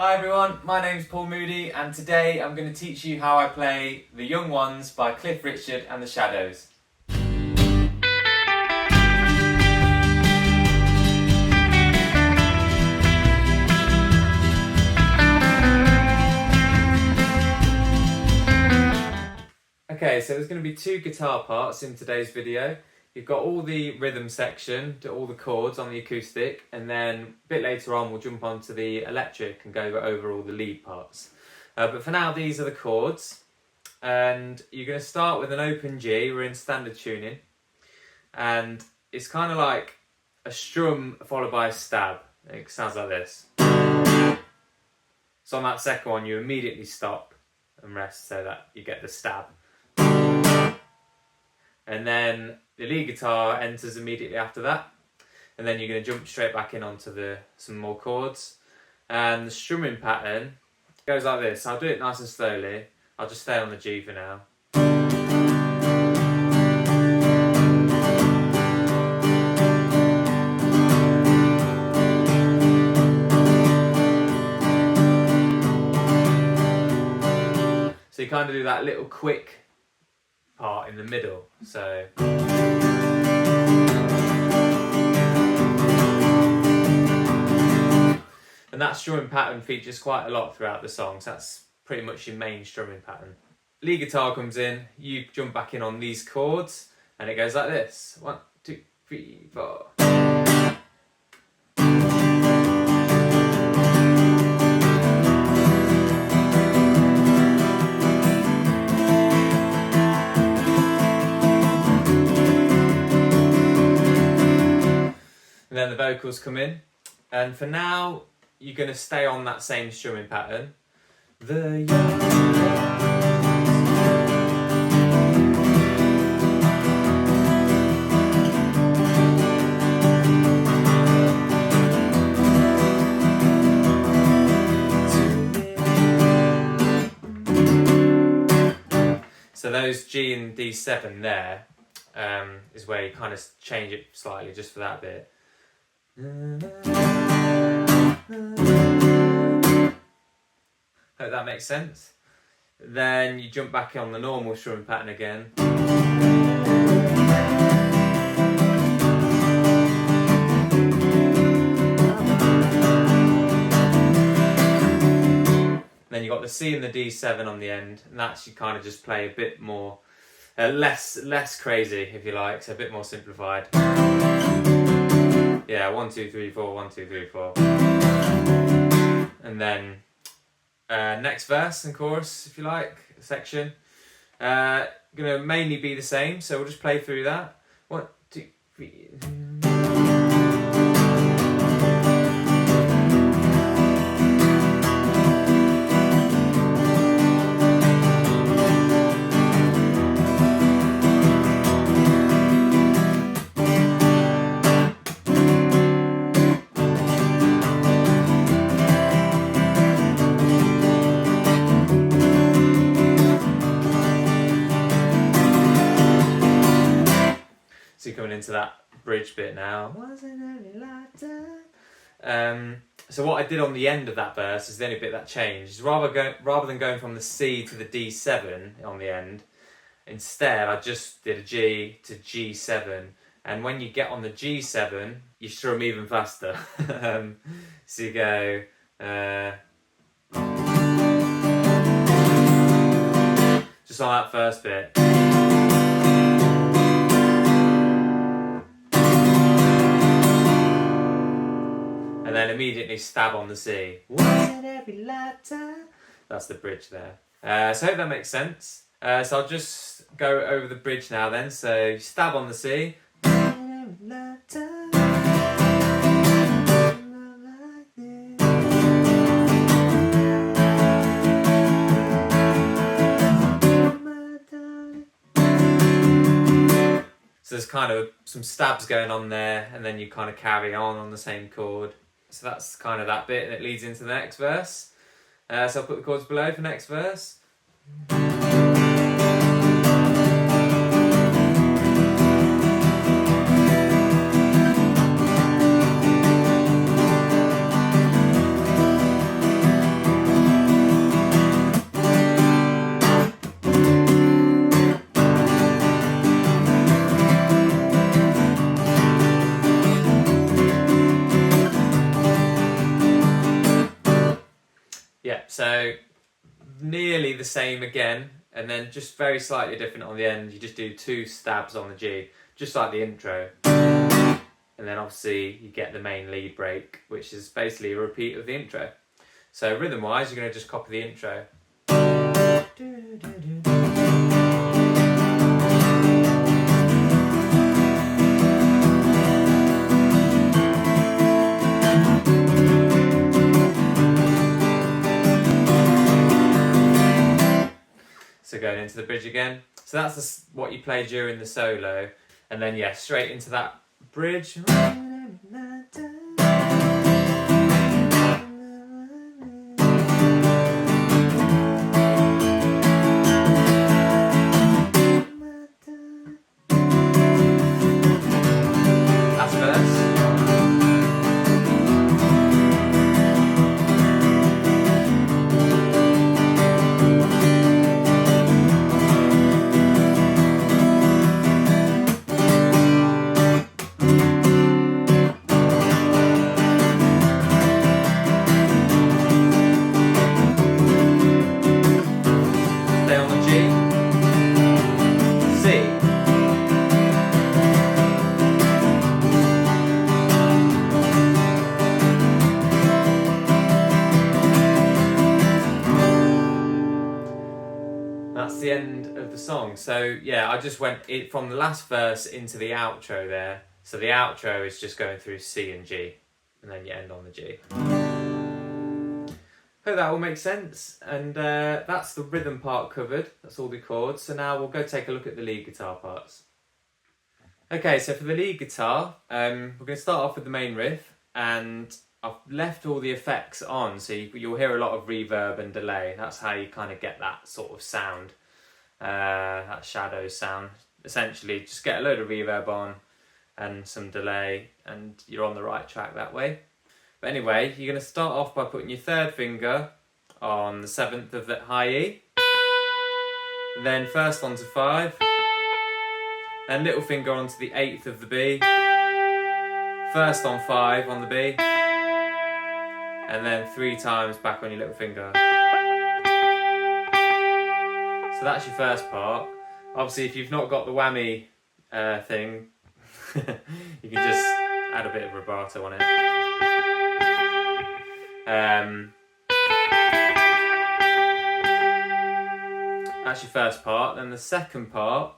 Hi everyone, my name's Paul Moody and today I'm going to teach you how I play The Young Ones by Cliff Richard and the Shadows. Okay, so there's going to be two guitar parts in today's video. You've got all the rhythm section, all the chords on the acoustic, and then a bit later on we'll jump onto the electric and go over all the lead parts. But for now, these are the chords, and you're going to start with an open G. We're in standard tuning, and it's kind of like a strum followed by a stab. It sounds like this. So on that second one, you immediately stop and rest so that you get the stab. And then the lead guitar enters immediately after that, and then you're going to jump straight back in onto some more chords. And the strumming pattern goes like this. I'll do it nice and slowly. I'll just stay on the G for now. So you kind of do that little quick part in the middle, so and that strumming pattern features quite a lot throughout the songs. That's pretty much your main strumming pattern. Lead guitar comes in, you jump back in on these chords, and it goes like this: 1, 2, 3, 4. And then the vocals come in, and for now you're going to stay on that same strumming pattern. The young So those G and D7 there is where you kind of change it slightly just for that bit. Hope that makes sense. Then you jump back on the normal strumming pattern again. Then you got the C and the D7 on the end, and that's you kind of just play a bit more, less crazy if you like, so a bit more simplified. Yeah, 1, 2, 3, 4, 1, 2, 3, 4. And then next verse and chorus, if you like, section. Gonna mainly be the same, so we'll just play through that. 1, 2, 3. So you're coming into that bridge bit now. Wasn't any lifetime. So what I did on the end of that verse is the only bit that changed. Rather than going from the C to the D7 on the end, instead I just did a G to G7. And when you get on the G7, you strum even faster. So you go. Just on that first bit. And then immediately stab on the C. Wasn't every lifetime? That's the bridge there. So I hope that makes sense. So I'll just go over the bridge now then. So stab on the C. So there's kind of some stabs going on there, and then you kind of carry on the same chord. So that's kind of that bit, and it leads into the next verse. So I'll put the chords below for next verse. Yeah, so nearly the same again, and then just very slightly different on the end. You just do 2 stabs on the G, just like the intro. And then obviously you get the main lead break, which is basically a repeat of the intro. So rhythm-wise, you're going to just copy the intro. So going into the bridge again. So that's what you play during the solo. And then, yeah, straight into that bridge. That's verse. Stay on the G, C. That's the end of the song. So yeah, I just went from the last verse into the outro there. So the outro is just going through C and G, and then you end on the G. Hope that all makes sense, and that's the rhythm part covered. That's all the chords. So now we'll go take a look at the lead guitar parts. Okay, so for the lead guitar, we're going to start off with the main riff, and I've left all the effects on, so you'll hear a lot of reverb and delay. That's how you kind of get that sort of sound, that shadow sound. Essentially, just get a load of reverb on and some delay, and you're on the right track that way. But anyway, you're going to start off by putting your 3rd finger on the 7th of the high E, then 1st onto 5, then little finger onto the 8th of the B, 1st on 5 on the B, and then 3 times back on your little finger. So that's your first part. Obviously, if you've not got the whammy thing, you can just add a bit of vibrato on it. That's your first part. Then the second part,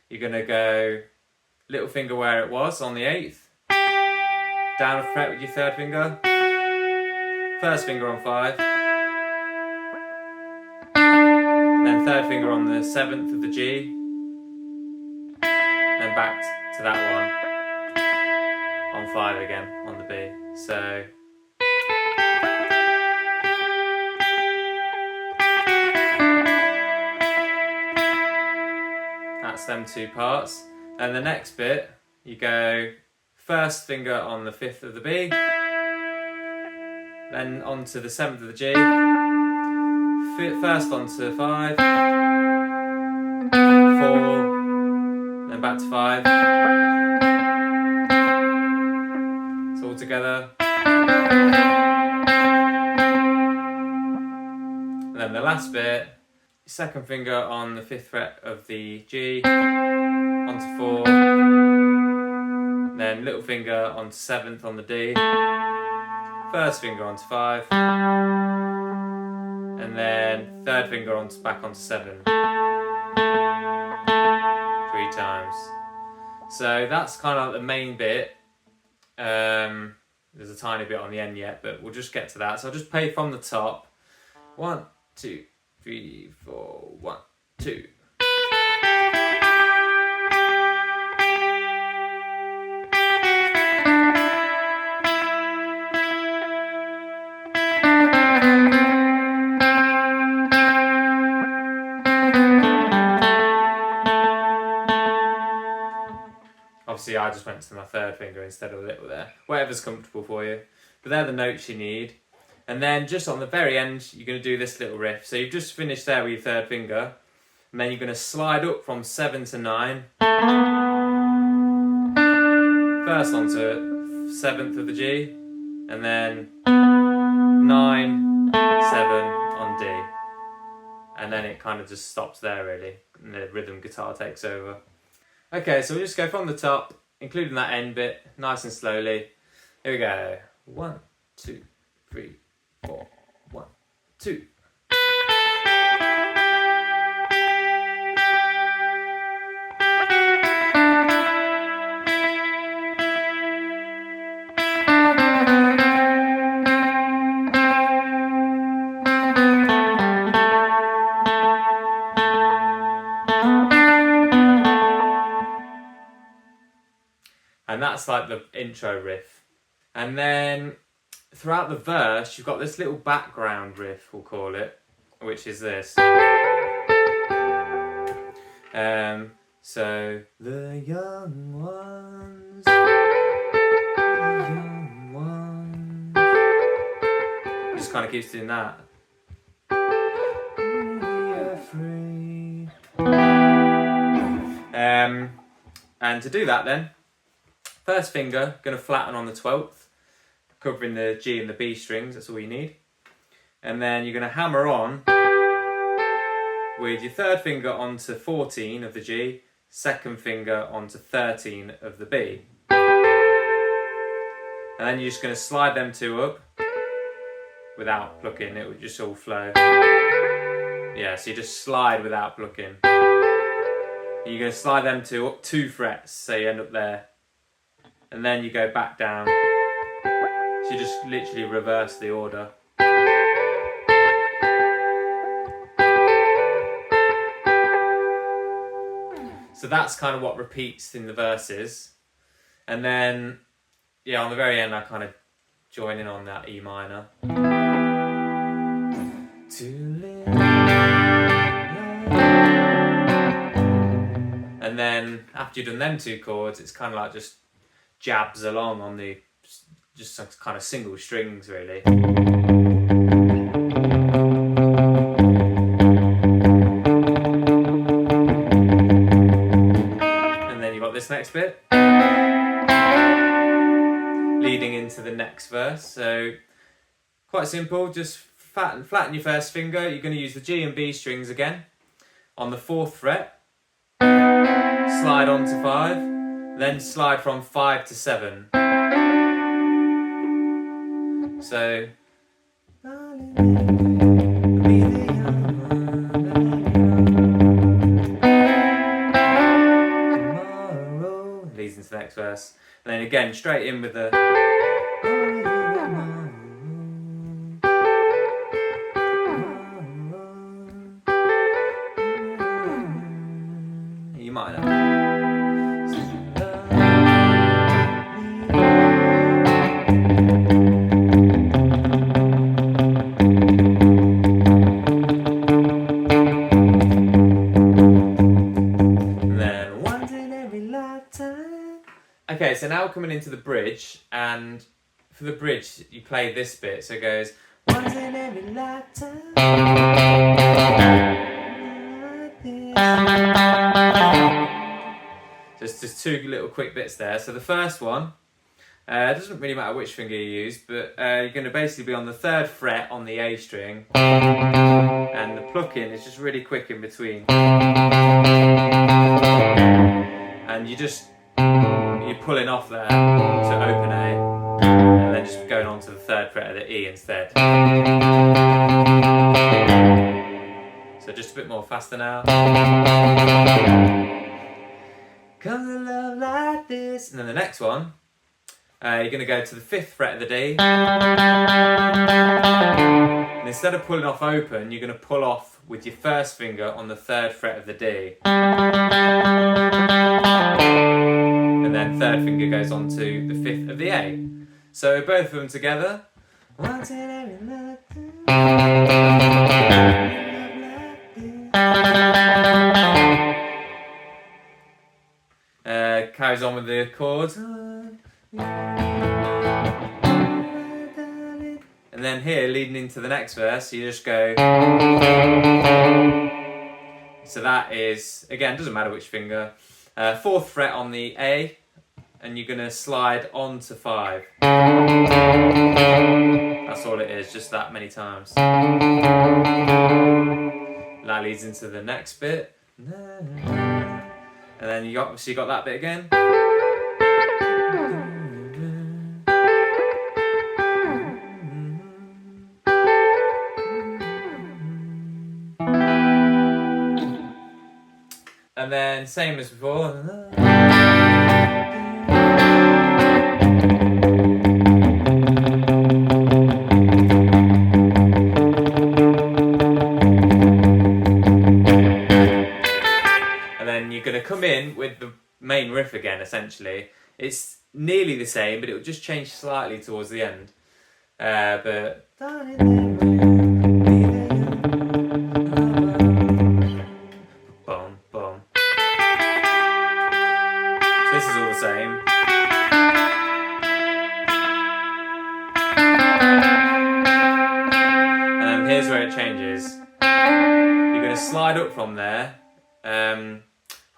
you're going to go little finger where it was on the 8th, down a fret with your 3rd finger, 1st finger on 5, then 3rd finger on the 7th of the G, then back to that one on 5 again on the B. So that's them 2 parts. And the next bit, you go 1st finger on the 5th of the B, then onto the 7th of the G, 1st onto 5, 4, then back to 5. It's all together. And then the last bit, 2nd finger on the 5th fret of the G, onto 4, then little finger onto 7th on the D, 1st finger onto 5, and then 3rd finger back onto 7, 3 times. So that's kind of like the main bit. There's a tiny bit on the end yet, but we'll just get to that. So I'll just play from the top. 1, 2, 3, 4, 1, 2. Obviously, I just went to my 3rd finger instead of the little there. Whatever's comfortable for you. But they're the notes you need. And then just on the very end, you're going to do this little riff. So you've just finished there with your 3rd finger. And then you're going to slide up from 7 to 9. 1st onto 7th of the G. And then 9, 7, and then it kind of just stops there really, and the rhythm guitar takes over. Okay, so we'll just go from the top, including that end bit, nice and slowly. Here we go. 1, 2, 3, 4. 1, 2. And that's like the intro riff. And then throughout the verse, you've got this little background riff, we'll call it, which is this. So the young ones, just kind of keeps doing that. You're free. And to do that then, first finger, going to flatten on the 12th, covering the G and the B strings, that's all you need. And then you're going to hammer on with your third finger onto 14 of the G, second finger onto 13 of the B. And then you're just going to slide them two up without plucking, it will just all flow. Yeah, so you just slide without plucking. You're going to slide them two up 2 frets, so you end up there. And then you go back down. So you just literally reverse the order. So that's kind of what repeats in the verses. And then, yeah, on the very end I kind of join in on that E minor. And then after you've done them 2 chords, it's kind of like just jabs along on the just some kind of single strings really. And then you've got this next bit leading into the next verse. So quite simple, just flatten your first finger. You're going to use the G and B strings again on the 4th fret, slide on to 5, then slide from 5 to 7. So leads into the next verse. And then again straight in with the E minor. Okay, so now we're coming into the bridge, and for the bridge you play this bit, so it goes once in every lifetime. So it's just 2 little quick bits there. So the first one, it doesn't really matter which finger you use, but you're going to basically be on the 3rd fret on the A string, and the plucking is just really quick in between. And you're pulling off there to open A, and then just going on to the 3rd fret of the E instead. So just a bit more faster now. Comes a love like this. And then the next one, you're going to go to the 5th fret of the D. And instead of pulling off open, you're going to pull off with your first finger on the 3rd fret of the D. And then 3rd finger goes on to the 5th of the A. So both of them together. Carries on with the chords. And then here, leading into the next verse, you just go. So that is, again, doesn't matter which finger. 4th fret on the A, and you're going to slide on to 5. That's all it is, just that many times. That leads into the next bit. And then you got that bit again. And then same as before. And then you're going to come in with the main riff again, essentially. It's nearly the same, but it will just change slightly towards the end. But boom, boom. So this is all the same. And then here's where it changes. You're going to slide up from there,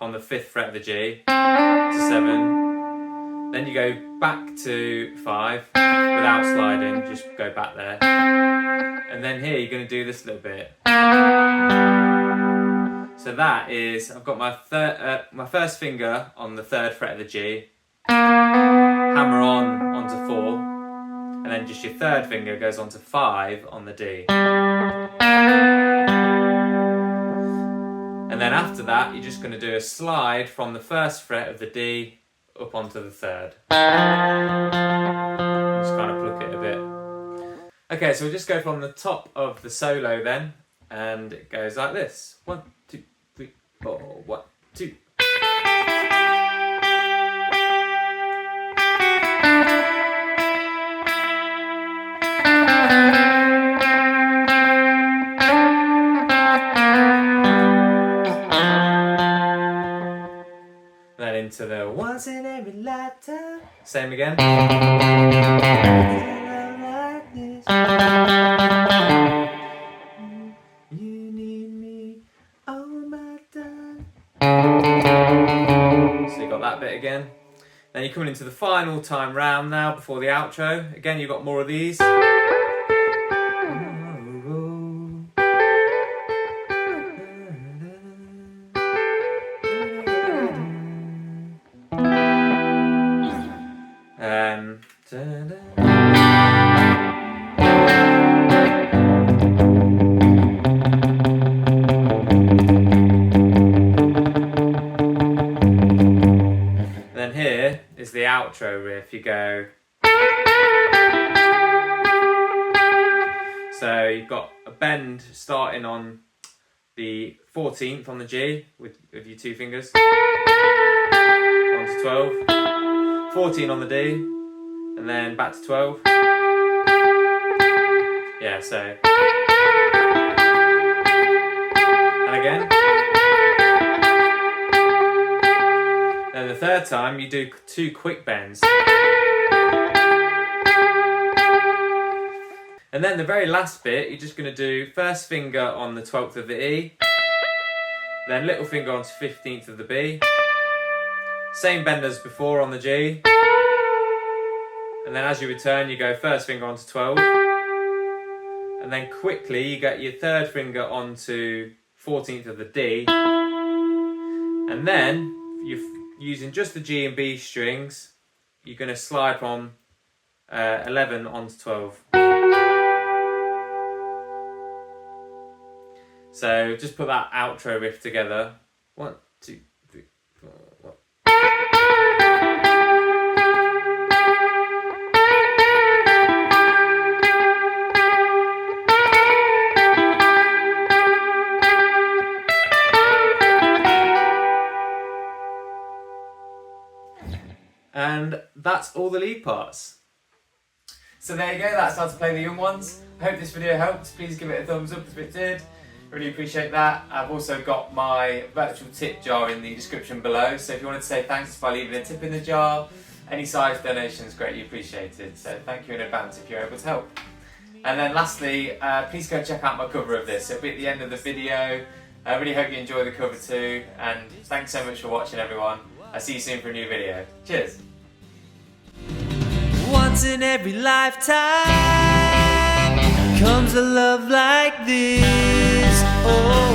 on the 5th fret of the G to 7. Then you go back to 5 without sliding, just go back there. And then here you're going to do this little bit. So that is, I've got my first finger on the 3rd fret of the G, hammer onto 4, and then just your 3rd finger goes onto 5 on the D. And then after that, you're just going to do a slide from the 1st fret of the D up onto the 3rd. Just kind of pluck it a bit. Okay, so we'll just go from the top of the solo then, and it goes like this. 1, 2, 3, 4, 1, 2. Then into the once in every lifetime. Same again. You need me, oh my darling. So you got that bit again. Then you're coming into the final time round now before the outro. Again, you've got more of these. Then here is the outro riff. You go. So you've got a bend starting on the 14th on the G with your 2 fingers. On to 12. 14 on the D, and then back to 12. Yeah, so. And again. Then the 3rd time, you do 2 quick bends. And then the very last bit, you're just going to do 1st finger on the 12th of the E, then little finger onto 15th of the B, same bend as before on the G, and then as you return you go 1st finger onto 12, and then quickly you get your 3rd finger onto 14th of the D, and then you're using just the G and B strings, you're going to slide from 11 onto 12. So just put that outro riff together. 1, 2, 3, 4, 1. And that's all the lead parts. So there you go, that's how to play the young ones. I hope this video helped. Please give it a thumbs up if it did. Really appreciate that. I've also got my virtual tip jar in the description below, so if you wanted to say thanks by leaving a tip in the jar, any size donation is greatly appreciated, so thank you in advance if you're able to help. And then lastly, please go check out my cover of this. It'll be at the end of the video. I really hope you enjoy the cover too, and thanks so much for watching everyone. I'll see you soon for a new video. Cheers! Once in every lifetime comes a love like this. Oh.